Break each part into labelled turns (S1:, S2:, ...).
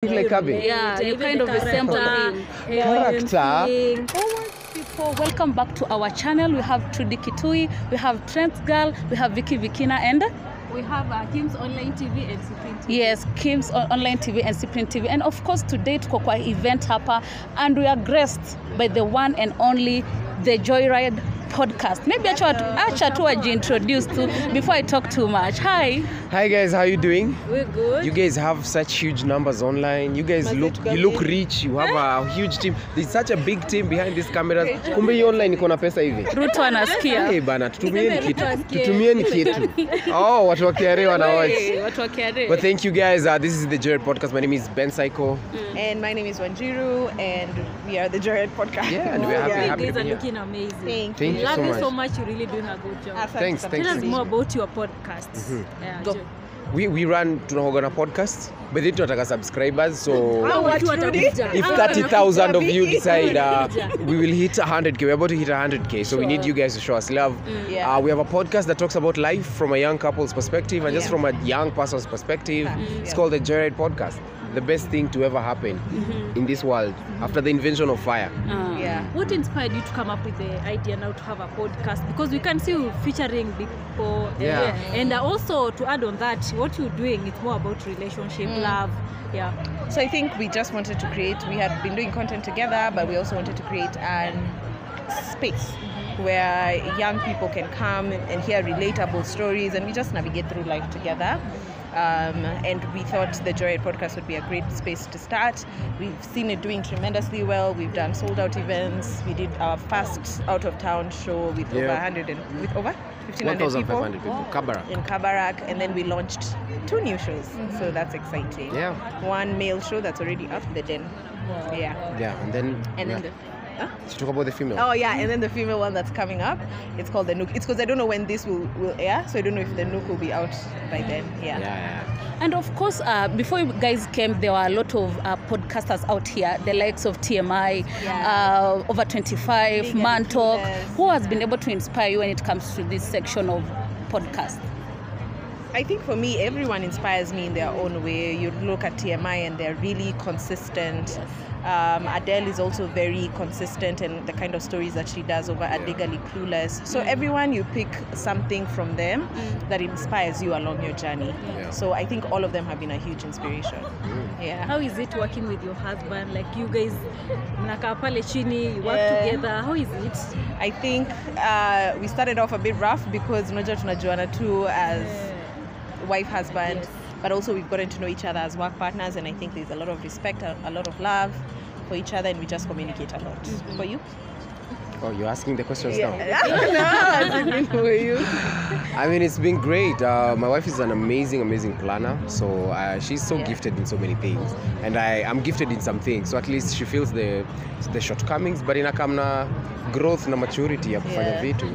S1: Like Abby.
S2: Yeah, you kind of resemble him.
S1: Character.
S2: People, welcome back to our channel. We have Trudy Kitui, we have Trent Girl, we have Vicky Vikina, and
S3: we have Kim's Online TV and Cyprian TV.
S2: Yes, Kim's Online TV and Cyprian TV. And of course, today tuko kwa event hapa, and we are graced by the one and only the Joyride podcast. Maybe acha tu introduce to before I talk too much.
S1: Hi guys, how you doing?
S3: We're good.
S1: You guys have such huge numbers online. You guys look rich. You have a huge team. There's such a big team behind these cameras. Kumbe hii online iko na pesa hivi.
S2: Ruto anasikia.
S1: Hey bana, tutumieni kitu. Oh, watu wa KRA wana watch.
S2: Watu wa KRA.
S1: But thank you guys. This is the Joyride podcast. My name is Ben Psycho.
S4: And my name is Wanjiru, and we are the Joyride podcast.
S1: Yeah, and we're happy
S3: You
S1: to
S3: guys
S1: be
S3: are
S1: here.
S3: looking amazing.
S1: Thank you
S3: Love
S1: so
S3: you
S1: much.
S3: so much. You're really doing a good job.
S1: Thanks.
S3: Tell us more about your podcasts.
S1: Mm-hmm.
S3: Yeah,
S1: We run tunahoga podcast, but then tunataka subscribers, so if 30,000 of you decide we will hit 100k, we're about to hit 100k, so we need you guys to show us love. We have a podcast that talks about life from a young couple's perspective and just from a young person's perspective. It's called the Joyride podcast. The best thing to ever happen in this world after the invention of fire.
S3: What inspired you to come up with the idea now to have a podcast? Because we can see you featuring people. And also to add on that, what you're doing, it's more about relationship, love. Yeah.
S4: So I think we just wanted to create, we had been doing content together, but we also wanted to create a space where young people can come and hear relatable stories, and we just navigate through life together. And we thought the Joyride podcast would be a great space to start. We've seen it doing tremendously well. We've done sold out events. We did our first out of town show with over 1,500 people.
S1: 1,500 people. Kabarak.
S4: In Kabarak, and then we launched 2 new shows. So that's exciting.
S1: Yeah.
S4: One male show that's already up the den.
S1: And then let's talk about the female.
S4: Oh yeah, and then the female one that's coming up, it's called the Nook. It's because I don't know when this will air, so I don't know if the Nook will be out by then.
S2: And of course, before you guys came, there were a lot of podcasters out here, the likes of TMI, Over 25, Man Talk. Who has been able to inspire you when it comes to this section of podcast?
S4: I think for me, everyone inspires me in their own way. You look at TMI and they're really consistent. Adele is also very consistent in the kind of stories that she does over at Legally Clueless. So everyone, you pick something from them that inspires you along your journey. So I think all of them have been a huge inspiration.
S3: How is it working with your husband? Like you guys, mnakaa pale chini, you work together. How is it?
S4: I think we started off a bit rough because unajua tunajuana too as wife, husband, but also we've gotten to know each other as work partners, and I think there's a lot of respect, a lot of love for each other, and we just communicate a lot. For you?
S1: Oh, you're asking the questions now?
S4: No, for you.
S1: I mean, it's been great. My wife is an amazing planner, so she's so gifted in so many things, and I'm gifted in some things, so at least she feels the shortcomings, but inakamna growth na maturity ya kufanya vitu,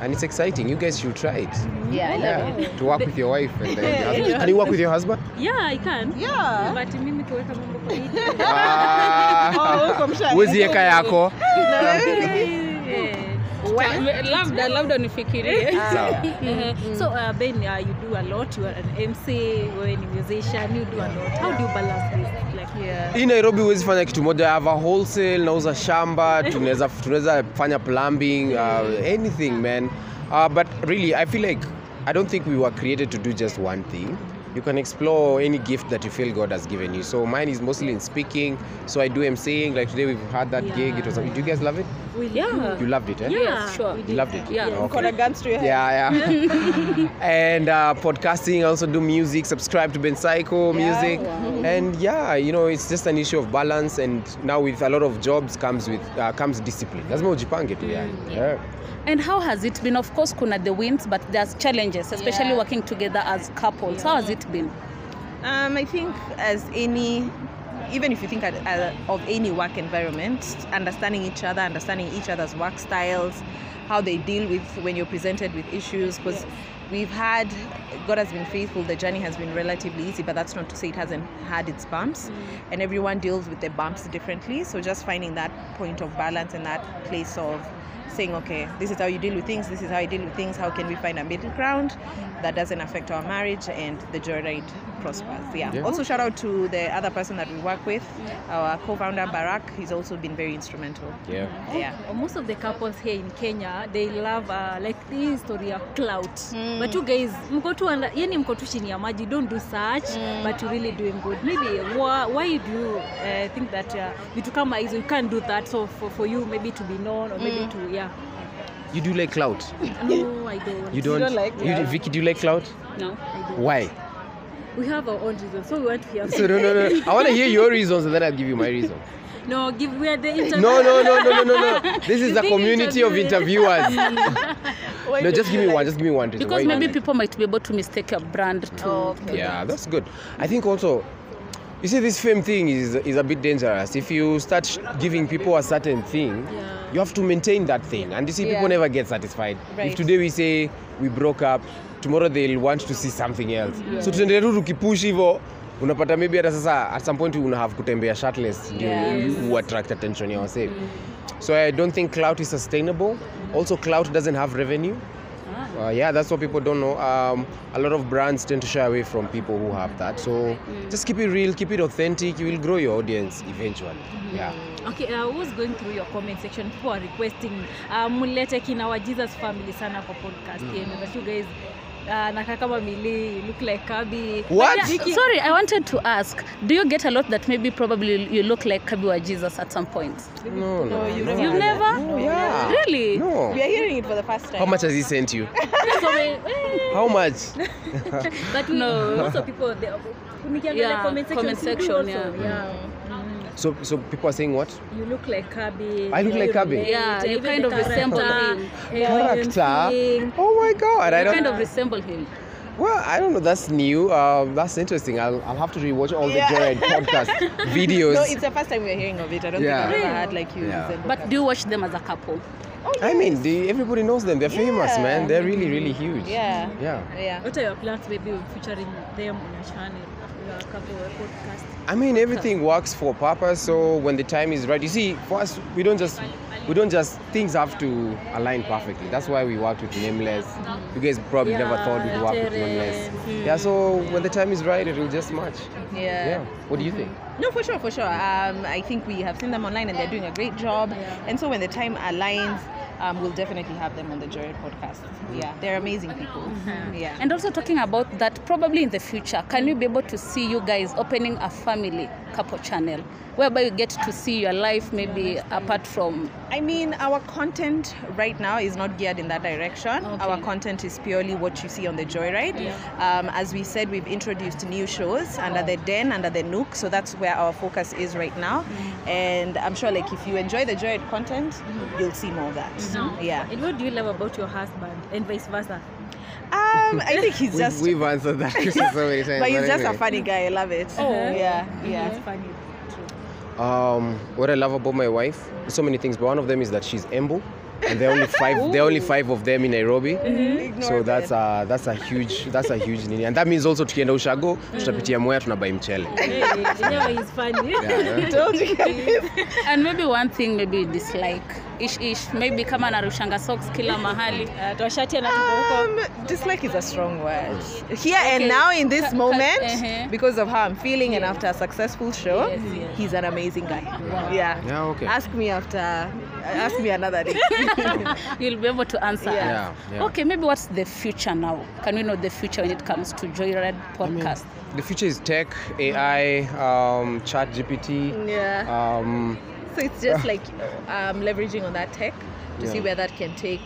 S1: and it's exciting. You guys should try it.
S4: I love it.
S1: To work with your wife and your husband. Can you work with your husband?
S3: Yeah, I can.
S4: Yeah.
S3: But mimi kiweka mambo kwa hii.
S1: Uzieka yako.
S2: Labda nifikirie.
S3: So Ben, you do a lot. You are an MC, you're a musician, you do a lot. How do you balance this?
S1: In Nairobi huwezi fanya kitu moja. I have a wholesale, nauza shamba, tunaweza fanya plumbing, anything, man. But really, I feel like I don't think we were created to do just one thing. You can explore any gift that you feel God has given you. So mine is mostly in speaking. So I do emceeing. Like today we've had that gig. It was. Do you guys love it? You loved it, eh?
S2: Yeah, sure.
S1: You loved it?
S2: Yeah.
S1: Okay.
S4: Got a guns to your head.
S1: Yeah. And podcasting, I also do music. Subscribe to Ben Psycho music. And it's just an issue of balance. And now with a lot of jobs comes discipline. Lazima ujipange tu yani.
S2: And how has it been? Of course, kuna the wins, but there's challenges, especially working together as couples. How has it been?
S4: I think even if you think of any work environment, understanding each other, understanding each other's work styles, how they deal with when you're presented with issues, because God has been faithful, the journey has been relatively easy, but that's not to say it hasn't had its bumps, and everyone deals with the bumps differently. So just finding that point of balance and that place of saying, okay, this is how you deal with things, this is how I deal with things, how can we find a middle ground that doesn't affect our marriage, and the Joyride prospers. Yeah. Also shout out to the other person that we work with, our co-founder Barak. He's also been very instrumental.
S3: Most of the couples here in Kenya, they love like the story of Clout, but you guys mko tu chini ya maji, don't do such, but you're really doing good. Maybe why do you think that vitu kama hizo you can't do that, so for you maybe to be known, or maybe to
S1: You do like Clout?
S3: No, I don't.
S1: You don't like Vicky, do you like Clout?
S3: No, I don't.
S1: Why?
S3: We have our own reasons, so we want to hear.
S1: So no. I want to hear your reasons, and then I'll give you my reason.
S3: No, we are the interview.
S1: No. This is a community of interviewers. No, just give me one reason.
S2: Because maybe people might be able to mistake your brand too.
S4: Okay.
S1: Yeah, that's good. I think also, you see, this fame thing is a bit dangerous. If you start giving people a certain thing, you have to maintain that thing. And you see, people never get satisfied.
S4: Right.
S1: If today we say we broke up, tomorrow they'll want to see something else. So tuendelee tu tukipush hivyo, unapata maybe hata sasa at some point una have kutembea shirtless to attract attention yourself. So I don't think Clout is sustainable. Also, Clout doesn't have revenue. That's what people don't know. A lot of brands tend to shy away from people who have that. So just keep it real, keep it authentic. You will grow your audience eventually.
S3: Okay, I was going through your comment section. People are requesting mulete kina wa Jesus family sana for podcast. But you guys nakakama mili look like Kabi.
S1: What?
S2: Sorry, I wanted to ask, do you get a lot that maybe probably you look like Kabi or Jesus at some point?
S1: No.
S2: You've never?
S1: No, yeah.
S2: Really?
S1: No.
S4: We are hearing it for the first time.
S1: How much has he sent you? How much?
S3: But no. Also people, the comment section.
S1: So people are saying what?
S3: You look like Kabi.
S1: I look like Kabi?
S2: Yeah, you kind of resemble him.
S1: Character? Oh my God.
S2: You kind of resemble him.
S1: Well, I don't know. That's new. That's interesting. I'll have to rewatch all the Joyride podcast videos.
S4: No, it's the first time we're hearing of it. I don't think I've ever had like you.
S2: But do you watch them as a couple?
S4: Oh, yes.
S1: I mean, everybody knows them. They're famous, man. They're really, really huge.
S4: Yeah.
S3: What are your plans, maybe featuring them on your channel? Your couple podcast?
S1: I mean, everything works for purpose. So when the time is right, you see, for us, we don't just things have to align perfectly. That's why we worked with Nameless. You guys probably never thought we'd work with Nameless. Yeah, so when the time is right, it will just match. Yeah. What do you think?
S4: No, for sure. I think we have seen them online and they're doing a great job. And so when the time aligns, we'll definitely have them on the Joyride podcast. Yeah, they're amazing people. Yeah.
S2: And also talking about that, probably in the future, can we be able to see you guys opening a family couple channel whereby you get to see your life maybe apart from...
S4: I mean, our content right now is not geared in that direction.
S2: Okay.
S4: Our content is purely what you see on the Joyride. As we said, we've introduced new shows under the Den, under the Nook, so that's where our focus is right now. And I'm sure like if you enjoy the Joyride content, you'll see more of that. Yeah.
S3: And what do you love about your husband and vice versa?
S4: I think he's just...
S1: We've answered that question so many times.
S4: But he's just a funny guy. I love it. Yeah.
S3: It's funny.
S1: What I love about my wife, so many things, but one of them is that she's Embu, and there are only five of them in Nairobi. So that's a huge nini, and that means also tukienda ushago tutapitia Mwea tunabai mchele.
S3: He's funny.
S1: Yeah.
S4: Told you guys.
S2: And maybe one thing maybe you dislike ish maybe kama narushanga socks kila mahali
S3: Tuashati na tuko
S4: dislike is a strong word here and now in this moment because of how I'm feeling and after a successful show. He's an amazing guy.
S1: Yeah, okay.
S4: Ask me another day.
S2: You'll be able to answer.
S1: Yeah.
S2: Okay, maybe what's the future now? Can we know the future when it comes to Joyride podcast?
S1: I mean, the future is tech, AI, chat GPT.
S4: So it's just like leveraging on that tech to see where that can take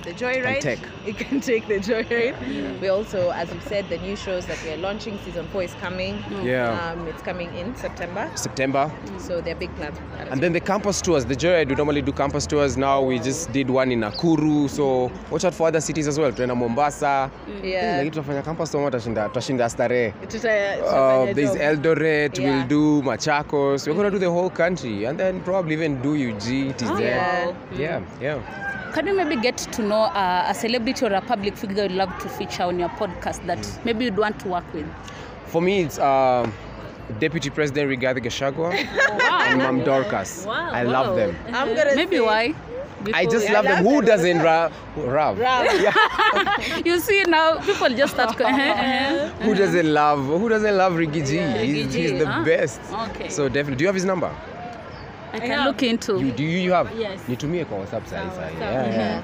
S4: the Joyride. It can take the Joyride. We also, as we said, the new shows that we're launching, season 4 is coming. It's coming in September. So they're big plans.
S1: And then the campus tours. The Joyride, we normally do campus tours. Now we just did one in Nakuru. So watch out for other cities as well. Tuenda Mombasa. Like tutafanya campus tour tutashinda starehe. There's Eldoret. We'll do Machakos. We're going to do the whole country. And then probably even do UG. It is there. Yeah.
S2: can you maybe get to know a celebrity or a public figure you'd love to feature on your podcast that maybe you'd want to work with?
S1: For me, it's Deputy President Rigathi Gachagua and Mam Dorcas.
S2: Wow.
S1: I love them.
S4: I'm gonna
S2: Maybe
S4: say,
S2: why?
S1: I just love them. Who doesn't Rav?
S2: You see now, people just start going.
S1: Who doesn't love Riggy G? He's the best.
S2: Okay.
S1: So definitely. Do you have his number?
S2: I can look into.
S1: You have?
S3: Yes.
S1: Nitumie kwa WhatsApp sasa. Yeah.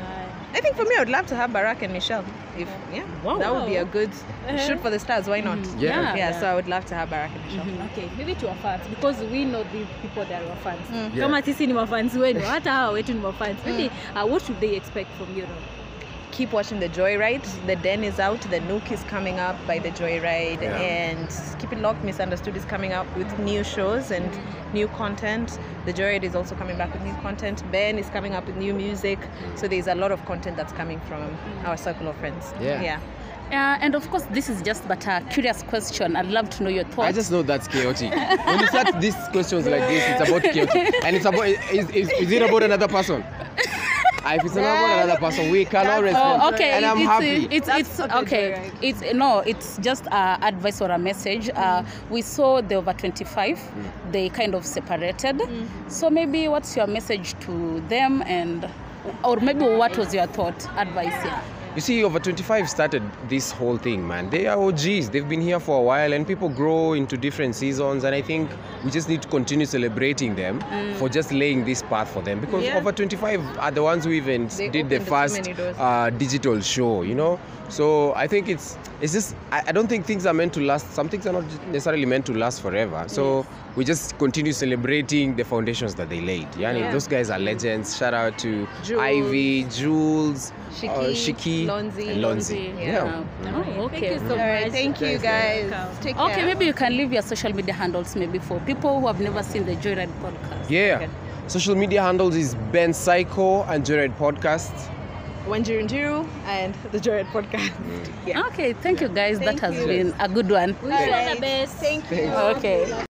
S4: I think for me, I would love to have Barack and Michelle. That would be a good shoot for the stars. Why not?
S1: Yeah.
S4: So I would love to have Barack and Michelle.
S3: Okay, maybe to our fans, because we know the people that are our fans.
S1: Yeah.
S3: Kama sisi ni mafans wenu, hata hawa wetu ni mafans. Maybe what should they expect from you?
S4: Keep watching the Joyride. The Den is out. The Nook is coming up by the Joyride. And Keep It Locked, Misunderstood is coming up with new shows and new content. The Joyride is also coming back with new content. Ben is coming up with new music. So there's a lot of content that's coming from our circle of friends.
S1: Yeah.
S2: And of course, this is just but a curious question. I'd love to know your thoughts.
S1: I just know that's chaotic. When you start these questions like this, it's about chaotic. And it's about, is it about another person? If it's not about another person, we cannot respond.
S2: Oh, okay.
S1: And I'm happy.
S2: It's okay. It's just advice or a message. We saw the over 25. They kind of separated. So maybe what's your message to them, or maybe what was your thought, advice here?
S1: You see, over 25 started this whole thing, man. They are OGs. They've been here for a while, and people grow into different seasons. And I think we just need to continue celebrating them for just laying this path for them. Because over 25 are the ones who even did the first digital show, you know. So I think it's just, I don't think things are meant to last. Some things are not necessarily meant to last forever. So we just continue celebrating the foundations that they laid. Those guys are legends. Shout out to
S4: Jules.
S1: Ivy, Jules,
S4: Shiki,
S1: Lonzi. Yeah.
S2: Oh, okay.
S3: Thank you so
S4: All right,
S3: much.
S4: thank you guys. Take care.
S2: Okay, maybe you can leave your social media handles maybe for people who have never seen the Joyride podcast.
S1: Yeah.
S4: Okay.
S1: Social media handles is Ben Psycho and Joyride Podcast.
S4: 100 and the Joyride podcast.
S2: Okay, thank you guys.
S4: Thank
S2: that has
S4: you.
S2: been a good one.
S3: Wish you all the best.
S4: Thank you.
S2: Okay.